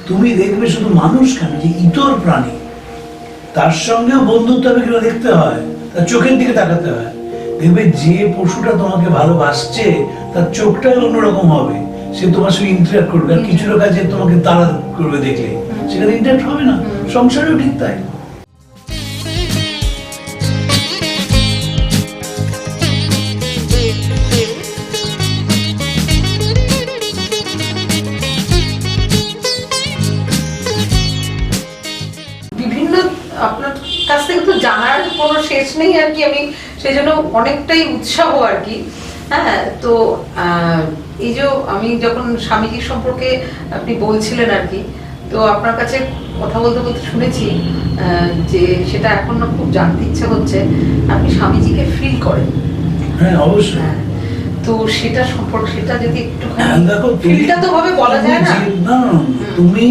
তুমি দেখবে শুধু মানুষ কেন, যে ইতর প্রাণী তার সঙ্গেও বন্ধুত্ব হবে কিনা দেখতে হয়, তার চোখের দিকে তাকাতে হয়। দেখবে যে পশুটা তোমাকে ভালোবাসছে তার চোখটাই অন্যরকম হবে, সে তোমার সঙ্গে ইন্টারাক্ট করবে। আর কিছু লোক আছে তোমাকে তাড়া করবে দেখলে, সেখানে ইন্টারাক্ট হবে না। সংসারেও ঠিক তাই। আপনার কাছ থেকে তো জানার কোনো শেষ নেই আর কি, আমি সেই জন্য অনেকটাই উৎসাহ আর কি। হ্যাঁ, তো এই যে আমি যখন স্বামীজির সম্পর্কে আপনি বলছিলেন আর কি, তো আপনার কাছে কথা বলতে বলতে শুনেছি যে সেটা এখন খুব জানতে ইচ্ছে হচ্ছে, আপনি স্বামীজিকে ফিল করেন? হ্যাঁ, অবশ্যই। তো সেটা সম্পর্কে সেটা যদি একটু দেখো, ফিলটা তো ভাবে বলা যায় না। না, তুমি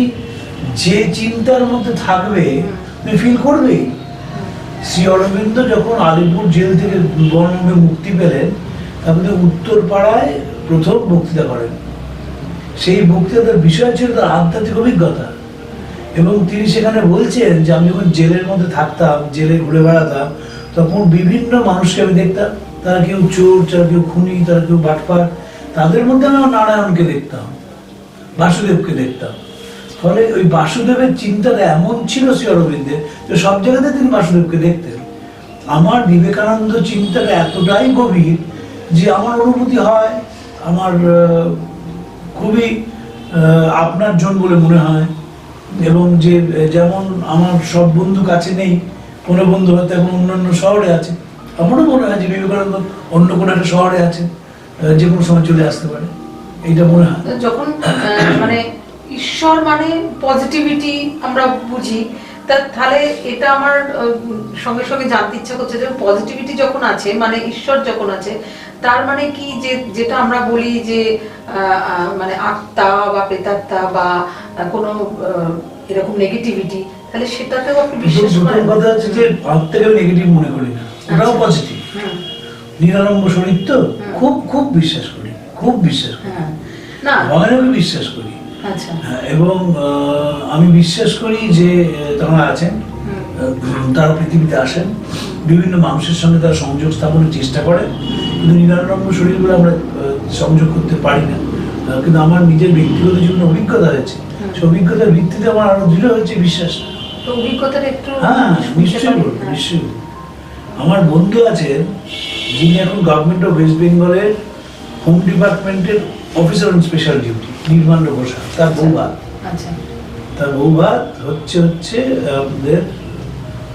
যে চিন্তার মধ্যে থাকবে তুমি ফিল করবে। শ্রী অরবিন্দ যখন আলিপুর জেল থেকে বর্ণমে মুক্তি পেলেন, তারপরে উত্তর পাড়ায় প্রথম বক্তৃতা করেন। সেই বক্তৃতার বিষয় ছিল তার আধ্যাত্মিক অভিজ্ঞতা, এবং তিনি সেখানে বলছেন যে আমি যখন জেলের মধ্যে থাকতাম, জেলে ঘুরে বেড়াতাম, তখন বিভিন্ন মানুষকে আমি দেখতাম, তারা কেউ চোর, তারা কেউ খুনি, তারা কেউ বাটপার, তাদের মধ্যে আমি আমার নারায়ণকে দেখতাম, বাসুদেবকে দেখতাম। ফলে ওই বাসুদেবের চিন্তাটা এমন ছিল শ্রী অরবিন্দের যে সব জায়গাতে তিনি বাসুদেবকে দেখতেন। আমার বিবেকানন্দ চিন্তাটা এতটাই গভীর যে আমার অনুভূতি হয় আমার খুবই আপনার জন বলে মনে হয়। এবং যে যেমন আমার সব বন্ধু কাছে নেই, কোনো বন্ধু হয়তো এখন অন্যান্য শহরে আছে, আমারও মনে হয় যে বিবেকানন্দ অন্য কোনো একটা শহরে আছে, যে কোনো সময় চলে আসতে পারে, এইটা মনে হয়। যখন মানে ঈশ্বর মানে পজিটিভিটি আমরা বুঝি, তাহলে এটা আমার সঙ্গে সঙ্গে জানতে ইচ্ছা করছে যে পজিটিভিটি যখন আছে, মানে ঈশ্বর যখন আছে, তার মানে কি যে যেটা আমরা বলি যে মানে আত্মা বা প্রেতাত্মা বা কোনো এরকম নেগেটিভিটি, তাহলে সেটাতেও আপনি বিশ্বাস করেন? কথা হচ্ছে যে আত্মাকে নেগেটিভ মনে করি না, ওটাও পজিটিভ। নিরালম্ব শরীর তো খুব খুব বিশ্বাস করি, খুব বিশ্বাস করি, না ভগবানকে বিশ্বাস করি। আচ্ছা। এবং আমি বিশ্বাস করি যে তারা আছেন, তারা পৃথিবীতে আসেন, বিভিন্ন মানুষের সঙ্গে তারা সংযোগ স্থাপনের চেষ্টা করে, কিন্তু নিরালম্ব শরীরগুলো আমরা সংযোগ করতে পারি না। কিন্তু আমার নিজের ব্যক্তিগত জীবনে অভিজ্ঞতা হয়েছে, সেই অভিজ্ঞতার ভিত্তিতে আমার আরো দৃঢ় হয়েছে বিশ্বাসটা। তো অভিজ্ঞতাটা একটু নিশ্চয়ই নিশ্চয়ই। আমার বন্ধু আছেন যিনি এখন গভর্নমেন্ট অফ ওয়েস্ট বেঙ্গলের হোম ডিপার্টমেন্টের অফিসার অন স্পেশাল ডিউটি, নির্মাণ ঘোষা। তার বৌভাত, তার বৌভাত হচ্ছে আমাদের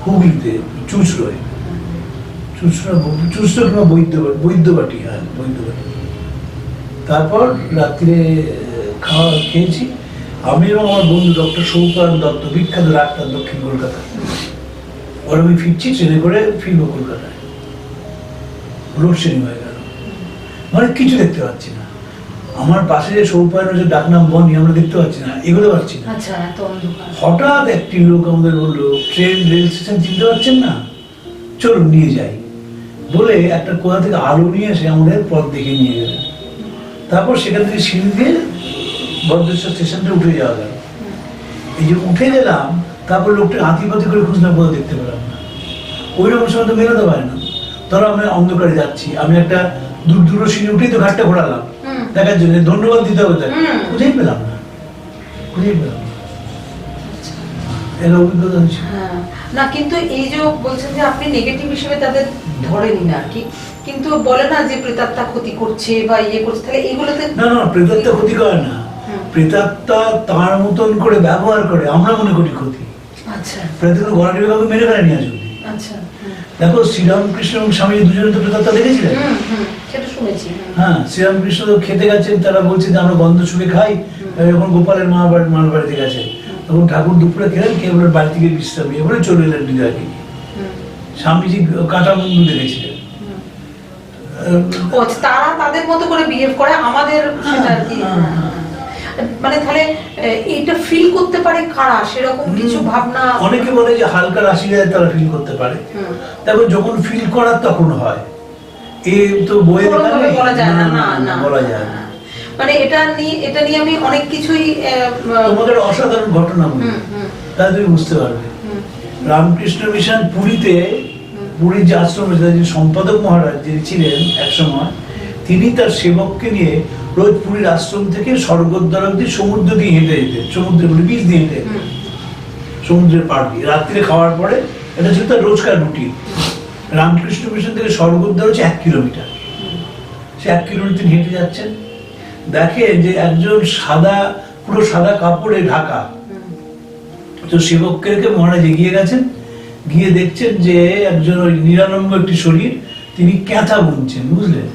হুগলিতে চুঁচড়োয়, চুঁচড়ো কিংবা বৈদ্যবাটি। হ্যাঁ, বৈদ্যবাটি। তারপর রাত্রে খেয়েছি আমি এবং আমার বন্ধু ডক্টর সৌপায়ন দত্ত, বিখ্যাত ডাক্তার, দক্ষিণ কলকাতা। ওর আমি ফিরছি, ট্রেনে করে ফিরবো কলকাতায়, লোডশেডিং হয়ে গেল, মানে কিছু দেখতে পাচ্ছি না। আমার পাশে যে সৌপায়নের যে ডাকনাম বনি, আমরা দেখতে পাচ্ছি না, এগুলো পাচ্ছি না। হঠাৎ একটি লোক আমাদের বললো, ট্রেন রেল স্টেশন চিনতে পারছেন না, চলুন নিয়ে যাই বলে একটা কোথা থেকে আলো নিয়ে এসে আমাদের পথ দেখে নিয়ে গেলেন। তারপর সেখান থেকে সিঁড়ি দিয়ে বদ্রেশ্বর স্টেশনটা উঠে যাওয়া গেল। এই যে উঠে গেলাম, তারপর লোকটা হাতিপাতি করে খুঁজলাম, কোথাও দেখতে পেলাম না। ওই রকম সময় তো মেলাতে পারে না। ধরো আমরা অন্ধকারে যাচ্ছি, আমি একটা দূর সিঁড়ি উঠেই তো ঘাটটা ঘোরালাম দেখার জন্য, ধন্যবাদ দিতে হবে তাকে, খুঁজেই পেলাম না, খুঁজেই পেলাম না। এর অভিজ্ঞতা হচ্ছে না। কিন্তু এই যে বলছেন যে আপনি নেগেটিভ হিসেবে তাদের ধরেনি না আর কি, কিন্তু বলে না যে প্রেতাত্মা ক্ষতি করছে বা ইয়ে করছে, তাহলে এগুলোতে না, প্রেতাত্মা ক্ষতি করে না, প্রেতাত্মা তার মতন করে ব্যবহার করে, আমরা মনে করি ক্ষতি। আচ্ছা। প্রেতাত্মা গলাটি কাউকে মেরে ফেলেনি আজ অব্দি। আচ্ছা। দেখো, শ্রীরামকৃষ্ণ এবং স্বামী দুজনে তো প্রেতাত্মা দেখেছিলেন। সেটা শুনেছি। হ্যাঁ, শ্রীরামকৃষ্ণ তো খেতে গেছেন, তারা বলছে যে আমরা গন্ধ শুকে খাই। যখন গোপালের মামার বাড়িতে গেছে, তখন ঠাকুর দুপুরে খেলেন, খেয়ে বলে বাড়ি থেকে বিশ্রাম নিয়ে বলে চলে এলেন বিজয়কে। স্বামীজি কাঁটা মুন্ডু দেখেছিলেন। তারা তাদের মতো করে বিহেভ করে, আমাদের সেটা আর কি। মানে তাহলে এটা ফিল করতে পারে কারা, সেরকম কিছু ভাবনা। অনেকে বলে যে হালকা রাশি যায় তারা ফিল করতে পারে। দেখো, যখন ফিল করার তখন হয়, এ তো বইয়ে বলা যায় না, বলা যায় না। মানে এটা নিয়ে আমি অনেক কিছুই তোমাকে একটা অসাধারণ ঘটনা বলি, তাহলে তুমি বুঝতে পারবে। রামকৃষ্ণ মিশন পুরীতে, পুরীর যে আশ্রম যে সম্পাদক মহারাজ যিনি ছিলেন একসময়, তিনি তার সেবককে নিয়ে রোজ পুরীর আশ্রম থেকে স্বর্গদ্বার অব্দি সমুদ্র দিয়ে হেঁটে যেতেন, সমুদ্রের বীচ দিয়ে হেঁটে যেতেন, সমুদ্রের পাড় দিয়ে। রাত্রে খাওয়ার পরে, এটা ছিল তার রোজকার রুটিন। রামকৃষ্ণ মিশন থেকে স্বর্গদ্বার হচ্ছে 1 কিলোমিটার। সে 1 কিলোমিটার হেঁটে যাচ্ছেন, দেখেন যে একজন পুরো সাদা কাপড়ে ঢাকা তো সেবককে রেখে মহারাজ এগিয়ে গেছেন, গিয়ে দেখছেন যে একজন ওই নিরানম্ব একটি শরীর, তিনি ক্যাথা বুনছেন, বুঝলেন?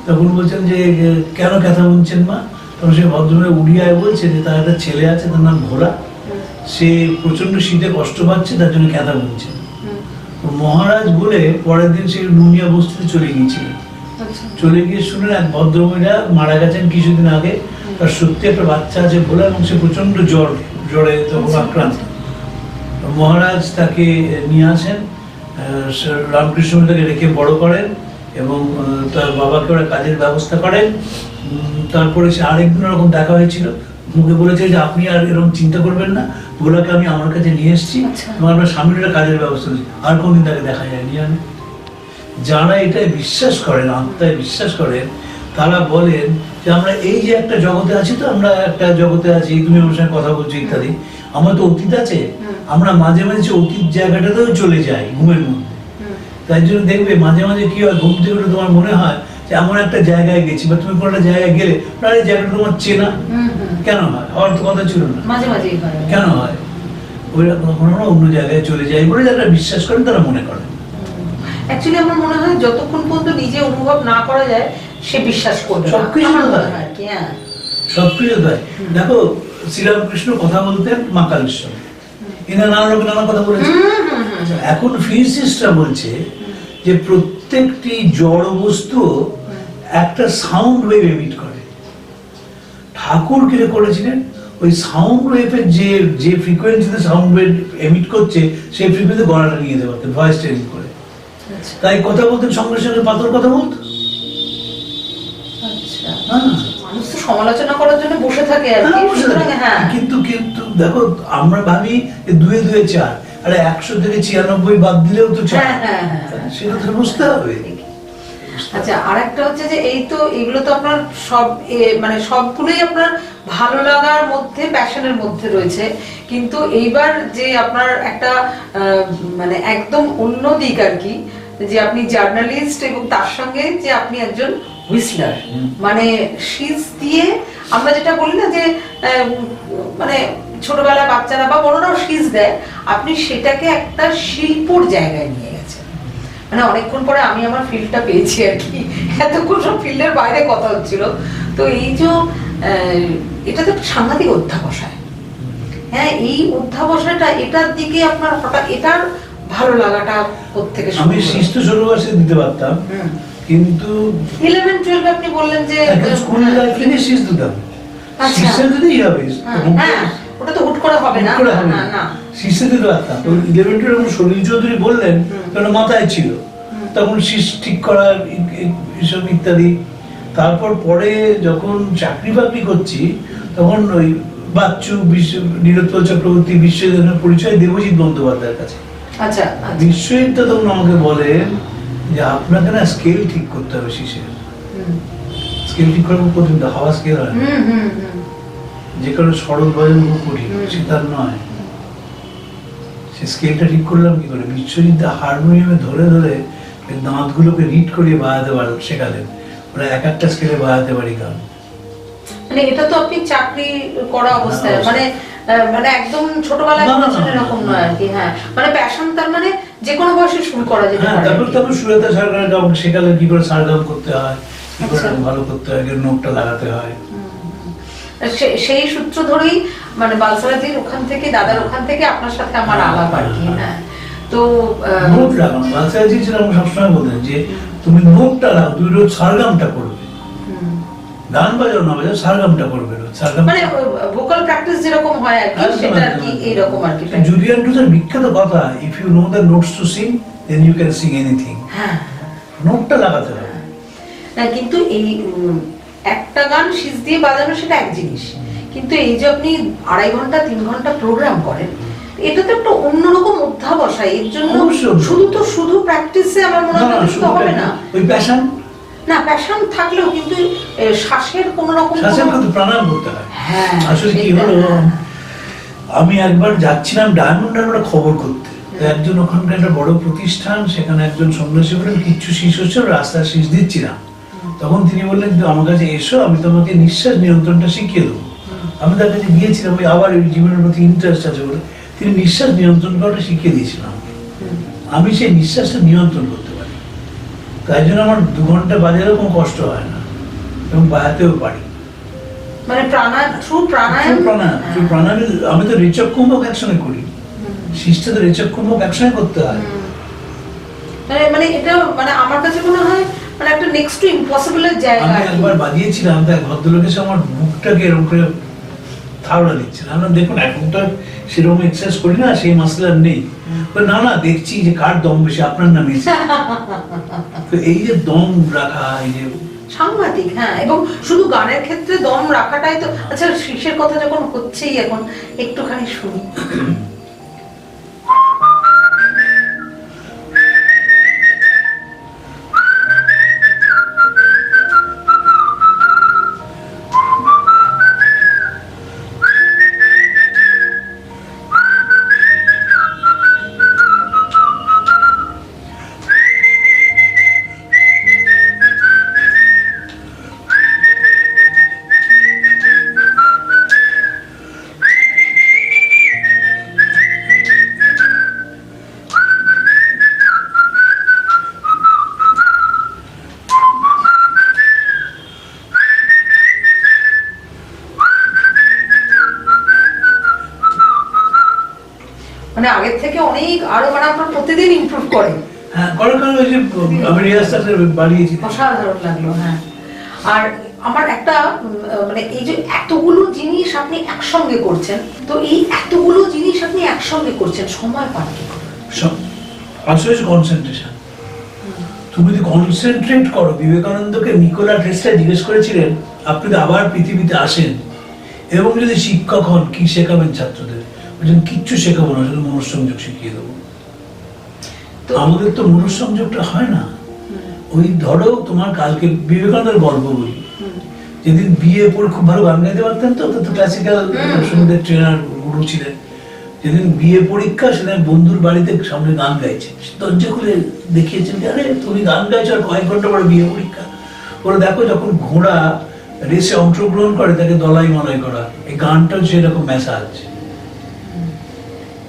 তখন বলছেন যে কেন ক্যাথা বুনছেন মা? তখন সে ভদ্রমহিলা উড়িয়ায় বলছে যে তার একটা ছেলে আছে, তার নাম ঘোড়া, সে প্রচন্ড শীতে কষ্ট পাচ্ছে, তার জন্য ক্যাথা বুনছেন। মহারাজ বলে পরের দিন সে নুনিয়া বস্তিতে চলে গিয়েছিলেন। চলে গিয়ে শুনেন এক ভদ্রমহিলা মারা গেছেন কিছুদিন আগে, তার সত্যি একটা বাচ্চা আছে বলে, এবং সে প্রচন্ড জ্বরে তখন আক্রান্ত। মহারাজ তাকে নিয়ে আসেন, রামকৃষ্ণ তাকে রেখে বড় করেন, এবং তার বাবাকে ওরা কাজের ব্যবস্থা করেন। তারপরে সে আরেকদিন এরকম দেখা হয়েছিল, মুখে বলেছে যে আপনি আর এরকম চিন্তা করবেন না, ওগুলোকে আমি আমার কাছে নিয়ে এসেছি, এবং আপনার স্বামীর একটা কাজের ব্যবস্থা করেছি। আর কোনদিন তাকে দেখা যায়নি। আমি যারা এটাই বিশ্বাস করেন, আত্মায় বিশ্বাস করেন, তারা বলেন যে আমরা এই যে একটা জগতে আছি, তো আমরা একটা জগতে আছি, তুমি আমার সঙ্গে কথা বলছো ইত্যাদি, আমার তো অতীত আছে, আমরা মাঝে মাঝে অতীত জায়গাটাতেও চলে যাই ঘুমের মধ্যে। তাই জন্য দেখবে মাঝে মাঝে কি হয়, ঘুম থেকে উঠে তোমার মনে হয় যে এমন একটা জায়গায় গেছি, বা তুমি কোনো একটা জায়গায় গেলে প্রায় জায়গাটা তোমার চেনা। কেন হয়? হওয়ার তো কথা ছিল না, মাঝে মাঝে কেন হয়? ওইরা কখনো অন্য জায়গায় চলে যায় বলে যারা বিশ্বাস করেন, তারা মনে করেন। অ্যাকচুয়ালি আমার মনে হয় যতক্ষণ পর্যন্ত নিজে অনুভব না করা যায়, সে বিশ্বাস করবে না। সবকিছু তাই। দেখো শ্রীরামকৃষ্ণ কথা বলতেন মা কালীশ্বর, এরা নানা কথা বলেছেন। এখন ফিজিসিস্টরা বলছে যে প্রত্যেকটি জড় বস্তু একটা সাউন্ড ওয়েভ এমিট করে। ঠাকুর কি করেছিলেন, ওই সাউন্ড ওয়েভের যে ফ্রিকোয়েন্সিতে সাউন্ড ওয়েভ এমিট করছে, সেই ফ্রিকোয়েন্সি গলাটা নিয়ে যেতে পারতেন ভয়েস ট্রেনিং করে। তাই কথা বলতেন, সঙ্গে সঙ্গে পাথর কথা বলতো। মানুষ তো সমালোচনা করার জন্য বসে থাকে আর কি। কিন্তু দেখো আমরা ভাবি 2 2 4, আরে 100 থেকে 96 বাদ দিলেও তো 4। সেটা তো বুঝতে হবে। আচ্ছা, আরেকটা হচ্ছে যে এই তো এগুলো তো আপনার সব মানে সবগুলোই আপনার ভালো লাগার মধ্যে, প্যাশনের মধ্যে রয়েছে, কিন্তু এইবার যে আপনার একটা মানে একদম অন্য দিক আর কি, যে আপনি জার্নালিস্ট এবং তার সঙ্গে যে আপনি একজন হুইসলার, মানে শীষ দিয়ে আমরা যেটা বলি না যে মানে ছোটবেলায় বাচ্চারা বা বড়রাও শীষ দেয়, আপনি সেটাকে একটা শিল্পর জায়গায় নিয়ে গেছেন। মানে অনেকক্ষণ পরে আমি আমার ফিল্ডটা পেয়েছি আর কি, এতক্ষণ সব ফিল্ডের বাইরে কথা হচ্ছিল। তো এই যে এটা তো সাংঘাতিক অধ্যাবসায়। হ্যাঁ, এই অধ্যাবসায়টা, এটার দিকে আপনার হঠাৎ এটার ভালো লাগাটা কোত্থেকে? আমি শিষ্ট ছোট বয়সে দিতে পারতাম, কিন্তু 11 12 আপনি বললেন যে স্কুল লাইফে শিষ্ট দিতাম। শিষ্য দিতেই হবে, ওটা তো হুট করে হবে না। শিষ্য দিতে পারতাম। তো 11 12 সলিল চৌধুরী বললেন, কারণ মাথায় ছিল তখন শীষ ঠিক করার এসব ইত্যাদি। তারপর পরে যখন চাকরি বাকরি করছি, তখন ওই বাচ্চু নীলোৎপল চক্রবর্তী, বিশ্বজিৎ পরিচয় দেবজিৎ বন্দ্যোপাধ্যায়ের কাছে। আচ্ছা, বিশ্বজিৎ তখন আমাকে বলেন যে আপনাকে না স্কেল ঠিক করতে হবে শীষের। স্কেল ঠিক করার পর্যন্ত হাওয়া স্কেল হয়, যে কারণে সরল বাজানো খুব কঠিন, সেটা নয়। সে স্কেলটা ঠিক করলাম কি করে? বিশ্বজিৎ হারমোনিয়ামে ধরে ধরে দাঁতগুলোকে রিড করিয়ে বাজাতে শেখালেন, ওরা এক একটা স্কেলে বাজাতে পারি গান। মানে এটা তো আপনি চাকরি করা অবস্থায়, মানে মানে একদম ছোটবেলায় এরকম নয় আর কি। হ্যাঁ, মানে প্যাশন, তার মানে যে কোনো বয়সে শুরু করা যেতে পারে। তারপর সুরেতা সরকার শেখালেন কি করে সারগাম করতে হয়, কি করে ভালো করতে হয়, নোটটা লাগাতে হয়। সেই সূত্র ধরেই মানে বালসারাজির ওখান থেকে, দাদার ওখান থেকে আপনার সাথে আমার আলাপ আর কি। হ্যাঁ, তো নোট লাগানো, বালসারাজি ছিল সবসময় বলতেন যে তুমি নোটটা লাগাও, তুমি রোজ সারগামটা করবে, গান বাজাও না বাজাও সারগামটা করবে, মানে ভোকাল প্র্যাকটিস যেরকম হয় আর কি, সেটা আর কি এইরকম আর কি। জুলিয়ান টুজার বিখ্যাত কথা, if you know the notes to sing then you can sing anything. হ্যাঁ, নোটটা লাগাতে হবে। না কিন্তু এই একটা গান শীষ দিয়ে বাজানো সেটা এক জিনিস, কিন্তু এই যে আপনি 2.5 ঘন্টা 3 ঘন্টা প্রোগ্রাম করেন, এটা তো একটা অন্যরকম অধ্যাবসায়। এর জন্য শুধু প্র্যাকটিসে আমার মনে হয় তো হবে না। ওই প্যাশন না, প্যাশন থাকলেও কিন্তু শ্বাসের কোনো রকম প্রাণায়াম করতে হয়। আসলে কি হলো, আমি একবার যাচ্ছিলাম ডায়মন্ড হারবারে খবর করতে, একজন ওখানকার একটা বড় প্রতিষ্ঠান, সেখানে একজন সন্ন্যাসী বলেন কিচ্ছু শীষ হচ্ছে, রাস্তায় শীষ দিচ্ছি না। তখন তিনি বললেন আমার কাছে এসো, আমি তোমাকে নিঃশ্বাস নিয়ন্ত্রণটা শিখিয়ে দেবো। আমি তার কাছে গিয়েছিলাম, ওই আবার জীবনের প্রতি ইন্টারেস্ট আছে বলে তিনি নিঃশ্বাস নিয়ন্ত্রণ করাটা শিখিয়ে দিয়েছিলাম। আমি সেই নিঃশ্বাসটা নিয়ন্ত্রণ করতে পারি, তাই জন্য আমার 2 ঘন্টা বাজারেও কোনো কষ্ট হয় না এবং বাজাতেও পারি। মানে প্রাণায়াম আমি তো রেচক কুম্ভক একসঙ্গে করি, শীষটা তো রেচক কুম্ভক একসঙ্গে করতে হয়। মানে এটা মানে আমার কাছে মনে হয় মানে একটা নেক্সট টু ইম্পসিবল এর জায়গা। আমি একবার বাজিয়েছিলাম, তাই ভদ্রলোক এসে আমার মুখটাকে এরকম করে থাওড়া দিচ্ছেন। আমরা দেখুন এখন তো সেরকম এক্সারসাইজ করি না, সেই মাসল আর নেই। না না, দেখছি যে কার দম বেশি, আপনার না বেশি। তো এই যে দম রাখা, এই যে সাংঘাতিক। হ্যাঁ, এবং শুধু গানের ক্ষেত্রে দম রাখাটাই তো। আচ্ছা, শীষের কথা যখন হচ্ছেই এখন একটুখানি শুনি। মানে আগের থেকে অনেক আরো মানে আপনার প্রতিদিন ইমপ্রুভ করে। হ্যাঁ, কারণ ওই যে আমি রিহার্সাল বাড়িয়েছি, অসাধারণ লাগলো। হ্যাঁ, আর আমার একটা মানে এই যে এতগুলো জিনিস আপনি একসঙ্গে করছেন, তো এই এতগুলো জিনিস আপনি একসঙ্গে করছেন, সময় পান কি করে? আসলে কনসেন্ট্রেশন। তুমি যদি কনসেন্ট্রেট করো, বিবেকানন্দকে নিকোলা টেসলা জিজ্ঞেস করেছিলেন আপনি যদি আবার পৃথিবীতে আসেন এবং যদি শিক্ষক হন কি শেখাবেন ছাত্রদের? বলছেন কিচ্ছু শেখাবো না, শুধু মনঃসংযোগ শিখিয়ে দেবো। আমাদের তো মনঃসংযোগটা হয় না। ওই ধরো তোমার কালকে বিবেকানন্দের গল্প বলি, যেদিন বিয়ে পড়ে খুব ভালো গান গাইতে পারতেন, তো ক্লাসিক্যাল সঙ্গীতের ট্রেনার গুরু ছিলেন। যেদিন বিয়ে পরীক্ষা, সেদিন বন্ধুর বাড়িতে সামনে গান গাইছে, দরজা খুলে দেখিয়েছেন আরে তুমি গান গাইছো আর কয়েক ঘন্টা পরে বিয়ে পরীক্ষা। ওরা দেখো যখন ঘোড়া রেসে অংশগ্রহণ করে তাকে দলাই মলাই করা, এই গানটা সেরকম মেসাজ।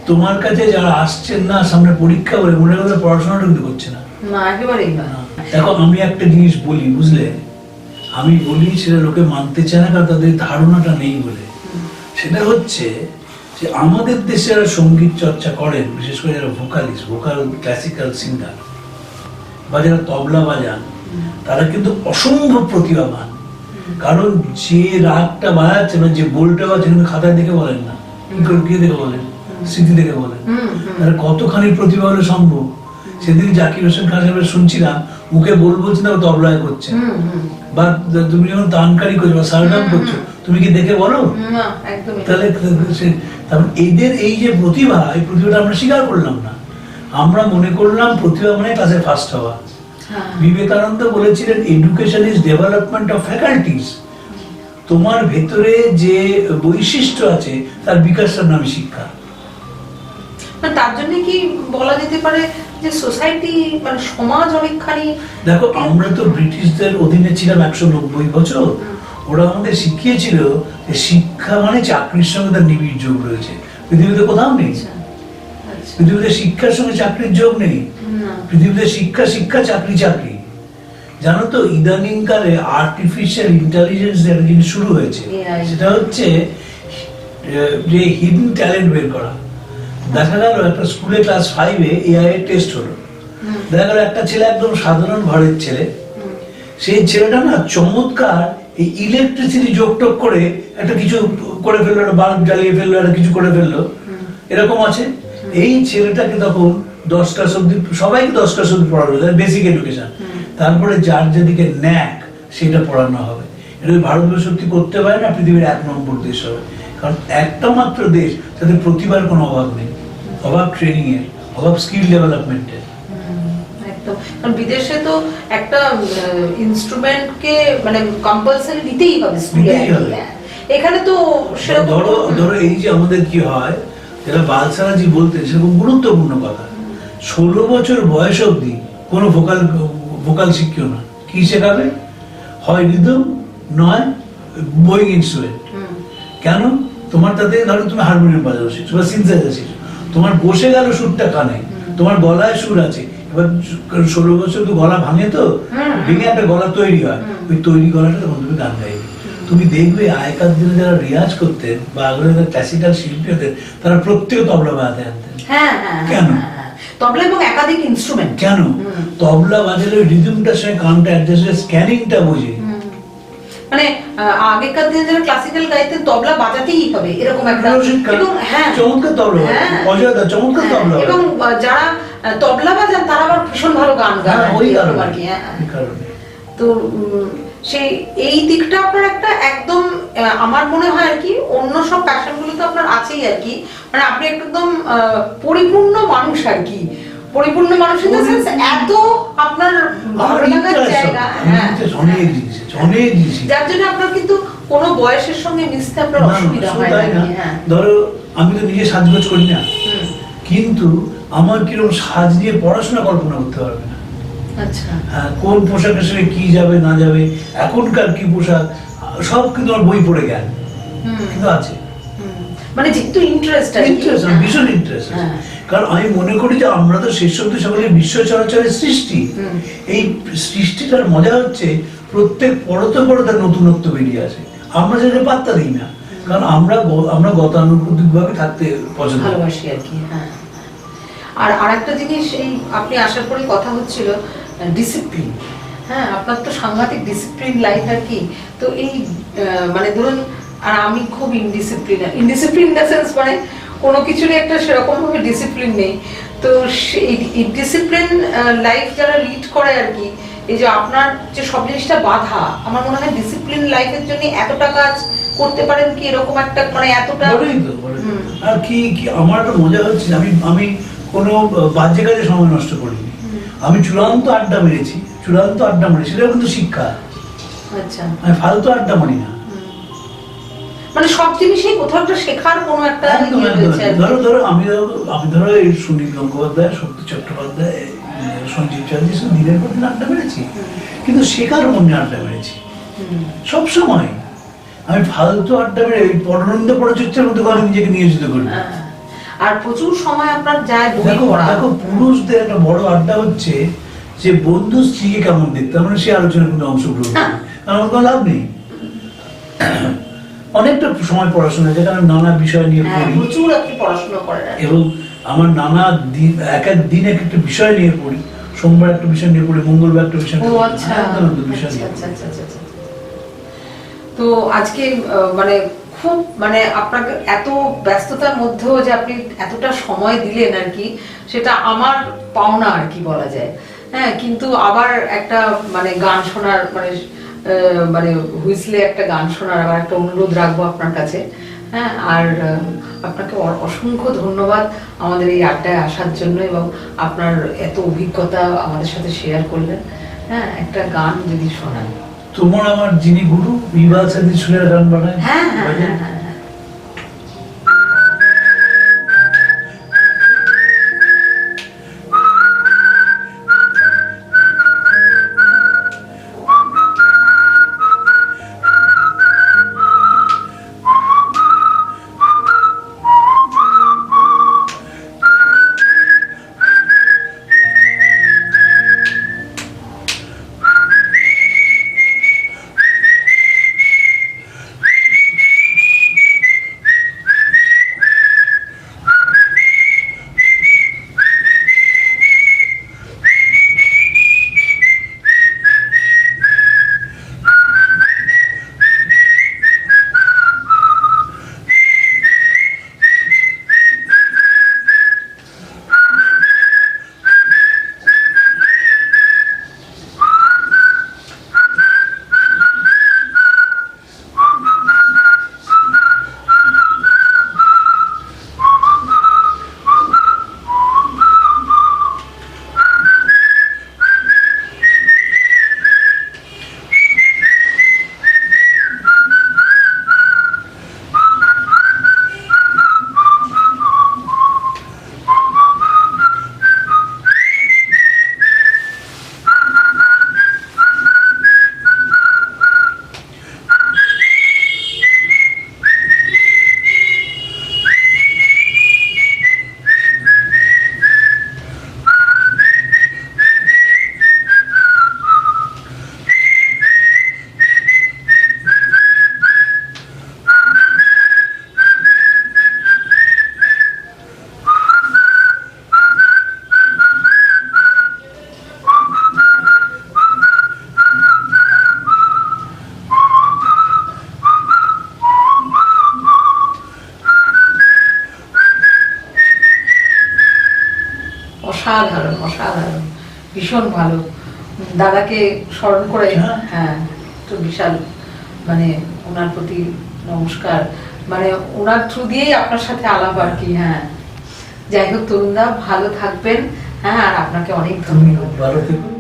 তোমার কাছে যারা আসছেন না সামনে পরীক্ষা বলে মনে করে পড়াশোনাটা কিন্তু করছে না। একেবারেই না। দেখো আমি একটা জিনিস বলি, বুঝলে, আমি বলি সেটা লোকে মানতে চায় না, কারণ তাদের ধারণাটা নেই বলে। সেটা হচ্ছে যে আমাদের দেশে যারা সঙ্গীত চর্চা করেন, বিশেষ করে যারা ভোকালিস্ট, ক্লাসিক্যাল সিঙ্গার বা যারা তবলা বাজান, তারা কিন্তু অসম্ভব প্রতিভাবান। কারণ যে রাগটা বাজাচ্ছে না, যে বোলটা বাজছে, কিন্তু খাতায় দেখে বলেন না, কি দেখে বলেন, স্মৃতি দেখে বলেন। তারা কতখানি প্রতিভা হলে সম্ভব। সেদিন জাকির হোসেন খান সাহেবের শুনছিলাম, মুখে বলছে না, তবলায় করছে। বা তুমি যখন তানকারি করছো বা সারগাম করছো, তুমি কি দেখে বলো? তাহলে এদের এই যে প্রতিভা, এই প্রতিভাটা আমরা স্বীকার করলাম না। আমরা মনে করলাম প্রতিভা মানে ক্লাসে ফার্স্ট হওয়া। বিবেকানন্দ বলেছিলেন education is development of faculties. তোমার ভেতরে যে বৈশিষ্ট্য আছে তার বিকাশের নামে শিক্ষা। তার জন্য কি বলা যেতে পারে যে সোসাইটি মানে সমাজ অনেকখানি, দেখো আমরা তো ব্রিটিশদের অধীনে ছিলাম 190 বছর। ওরা আমাদের শিখিয়েছিল যে শিক্ষা মানে চাকরির সঙ্গে তার নিবিড় যোগ রয়েছে। পৃথিবীতে কোথাও নেই। পৃথিবীতে শিক্ষার সঙ্গে চাকরির যোগ নেই। পৃথিবীতে শিক্ষা শিক্ষা, চাকরি চাকরি। জানো তো ইদানিং কালে আর্টিফিশিয়াল ইন্টেলিজেন্স একটা জিনিস শুরু হয়েছে, সেটা হচ্ছে যে হিডেন ট্যালেন্ট বের করা। দেখা গেল একটা স্কুলে ক্লাস 5-এ এআই এর টেস্ট হলো। দেখা গেল একটা ছেলে একদম সাধারণ ঘরের ছেলে, সেই ছেলেটা না চমৎকার এই ইলেকট্রিসিটি যোগটোগ করে একটা কিছু করে ফেললো, একটা বাল্ব জ্বালিয়ে ফেললো, একটা কিছু করে ফেললো, এরকম আছে। এই ছেলেটাকে তখন 10 ক্লাস অব্দি, সবাইকে 10 ক্লাস অব্দি পড়ানো যায়, বেসিক এডুকেশন। তারপরে যার যেদিকে ন্যাক সেটা পড়ানো হবে। এটা যদি ভারতবর্ষ সত্যি করতে পারে না, পৃথিবীর 1 নম্বর দেশ হবে। কারণ একটা মাত্র দেশ যাতে প্রতিভার কোনো অভাব নেই, অভাব ট্রেনিং এর, অভাব স্কিল ডেভেলপমেন্টের। একদম, কারণ বিদেশে তো একটা ইনস্ট্রুমেন্টকে মানে কম্পালসারি নিতেই হবে স্কুলে, এখানে তো সেরকম। ধরো এই যে আমাদের কি হয়, যেটা বালসারাজি বলতেন সেরকম গুরুত্বপূর্ণ কথা, 16 বছর বয়স অবধি কোনো ভোকাল শিখিও না। কি শেখাবে? হয় রিদম, নয় বোয়িং ইনস্ট্রুমেন্ট। কেন? তোমার তাতে ধরো তুমি হারমোনিয়াম বাজানো শিখছো বা সিনথেসাইজার শিখছো, তোমার বসে গেল সুরটা কানে, তোমার গলায় সুর আছে। এবার 16 বছর তো গলা ভাঙে, তো ভেঙে একটা গলা তৈরি হয়, ওই তৈরি গলাটা তখন তুমি গান গাইবে। তুমি দেখবে আগেকার দিনে যারা রিয়াজ করতেন বা আগের ক্লাসিক্যাল শিল্পী হতেন, তারা প্রত্যেক তবলা বাজাতে আনতেন। কেন? তবলা এবং একাধিক ইনস্ট্রুমেন্ট। কেন? তবলা বাজালে রিদমটার সঙ্গে কানটা অ্যাডজাস্ট হয়ে স্ক্যানিংটা বোঝে। মানে আগেকার দিনে যারা ক্লাসিক্যাল গাইতেন তবলা বাজাতেই হবে এরকম একটা, এবং হ্যাঁ চমৎকার তবলা, অজয়দা চমৎকার তবলা, এবং যারা তবলা বাজান তারা আবার ভীষণ ভালো গান গান ওই কারণে আর কি। তো সেই এই দিকটা আপনার একটা একদম আমার মনে হয় আর কি, অন্য সব প্যাশন গুলো তো আপনার আছেই আর কি, মানে আপনি একদম পরিপূর্ণ মানুষ আর কি, পরিপূর্ণ মানুষ ইন দ্য সেন্স এত আপনার ভালো লাগার জায়গা। হ্যাঁ, অনেক জিনিস, যার জন্য আপনার কিন্তু কোনো বয়সের সঙ্গে মিশতে আপনার অসুবিধা হয় না। ধরো আমি তো নিজে সাজগোজ করি না, কিন্তু আমার কিরকম সাজ নিয়ে পড়াশোনা কল্পনা করতে পারবে না। আচ্ছা, হ্যাঁ, কোন পোশাকের সঙ্গে কি যাবে না যাবে, এখনকার কি পোশাক, সব কিন্তু আমার বই পড়ে জ্ঞান কিন্তু আছে। মানে যেহেতু ইন্টারেস্ট, ভীষণ ইন্টারেস্ট। কারণ আমি মনে করি যে আমরা তো শেষ অব্দি সকলে বিশ্ব চরাচরের সৃষ্টি। এই সৃষ্টিটার মজা হচ্ছে প্রত্যেক পরতে পরতে নতুনত্ব বেরিয়ে আসে, আমরা সেটা পাত্তা দিই না, কারণ আমরা গতানুগতিক ভাবে থাকতে পছন্দ ভালোবাসি আর কি। হ্যাঁ, আর আরেকটা জিনিস, এই আপনি আসার পরে কথা হচ্ছিল ডিসিপ্লিন। হ্যাঁ, আপনার তো সাংঘাতিক ডিসিপ্লিন লাইফ আর কি। তো এই মানে ধরুন, আর আমি খুব ইনডিসিপ্লিন ইন দ্য সেন্স, মানে কোনো কিছুরই একটা সেরকম ভাবে ডিসিপ্লিন নেই। তো সেই ডিসিপ্লিন লাইফ যারা লিড করে আর কি, এই যে আপনার যে সব জিনিসটা বাধা, আমার মনে হয় ডিসিপ্লিন লাইফের জন্য এতটা কাজ করতে পারেন কি, এরকম একটা মানে এতটা। আর কি আমার একটা মজা হচ্ছে, আমি কোনো বাজে কাজে সময় নষ্ট করিনি। আমি চূড়ান্ত আড্ডা মেরেছি, সেটাও কিন্তু শিক্ষা। আচ্ছা, আমি ফালতু আড্ডা মারি না। মানে সব জিনিসই কোথাও একটা শেখার কোনো একটা ধরো আমি ধরো এই সুনীল গঙ্গোপাধ্যায়, শক্তি চট্টোপাধ্যায়, সঞ্জীব চ্যাটার্জি সব দিনের পর দিন আড্ডা মেরেছি, কিন্তু শেখার মনে আড্ডা মেরেছি সব সময়। আমি ফালতু আড্ডা মেরে পরনন্দ পরচর্চার মধ্যে আমি নিজেকে নিয়োজিত করি। আর প্রচুর সময় আপনার যায় বই পড়া। দেখো পুরুষদের একটা বড় আড্ডা হচ্ছে যে বন্ধু স্ত্রীকে কেমন দেখতে, মানে সে আলোচনার কিন্তু অংশগ্রহণ করে, কারণ আমার কোনো লাভ নেই। অনেকটা সময় পড়াশোনা, যেটা আমি নানা বিষয় নিয়ে পড়ি, প্রচুর আপনি পড়াশোনা করেন, এবং আমার নানা দিন এক এক দিন এক একটা বিষয় নিয়ে পড়ি। সোমবার একটা বিষয় নিয়ে পড়ি, মঙ্গলবার একটা বিষয় নিয়ে পড়ি। তো আজকে মানে খুব মানে আপনাকে এত ব্যস্ততার মধ্যেও যে আপনি এতটা সময় দিলেন আর কি, সেটা আমার পাওনা আর কি বলা যায়। হ্যাঁ, কিন্তু আবার একটা মানে গান শোনার মানে হুইসলে একটা গান শোনার আবার একটা অনুরোধ রাখবো আপনার কাছে। হ্যাঁ, আর আপনাকে অসংখ্য ধন্যবাদ আমাদের এই আড্ডায় আসার জন্য, এবং আপনার এত অভিজ্ঞতা আমাদের সাথে শেয়ার করলেন। হ্যাঁ, একটা গান যদি শোনান। তোমার আমার যিনি গুরু, বিবাহ সাথী সুরের গান বানায়। হ্যাঁ হ্যাঁ হ্যাঁ হ্যাঁ। অসাধারণ অসাধারণ, ভীষণ ভালো। দাদাকে স্মরণ করে, হ্যাঁ, তো বিশাল মানে ওনার প্রতি নমস্কার, মানে ওনার থ্রু দিয়েই আপনার সাথে আলাপ আর কি। হ্যাঁ, যাই হোক তরুণদা ভালো থাকবেন। হ্যাঁ, আর আপনাকে অনেক ধন্যবাদ। ভালো থেকো।